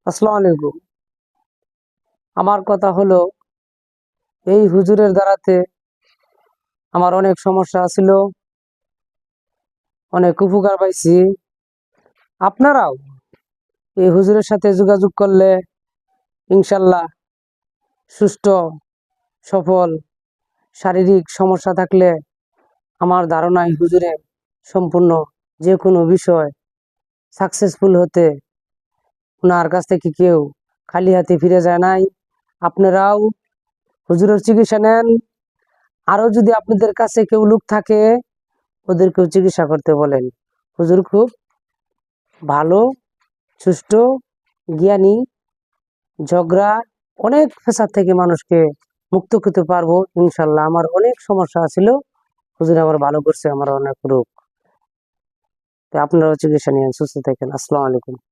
আসসালামু আলাইকুম। আমার কথা হলো, এই হুজুরের দ্বারাতে আমার অনেক সমস্যা ছিল, অনেক উপকার পাইছি। আপনারাও এই হুজুরের সাথে যোগাযোগ করলে ইনশাল্লাহ সুস্থ, সফল, শারীরিক সমস্যা থাকলে আমার ধারণায় হুজুরে সম্পূর্ণ যে কোনো বিষয় সাকসেসফুল হতে ওনার কাছ থেকে কেউ খালি হাতে ফিরে যায় নাই। আপনারাও হুজুরের চিকিৎসা নেন। আরও যদি আপনাদের কাছে কেউ লোক থাকে, ওদেরকেও চিকিৎসা করতে বলেন। হুজুর খুব ভালো, সুষ্ঠু, জ্ঞানী, ঝগড়া, অনেক পেশার থেকে মানুষকে মুক্ত করতে পারবো ইনশাল্লাহ। আমার অনেক সমস্যা ছিল, হুজুর আমার ভালো করছে, আমার অনেক রোগ। তো আপনারাও চিকিৎসা নিয়েন, সুস্থ থাকেন। আসসালামু আলাইকুম।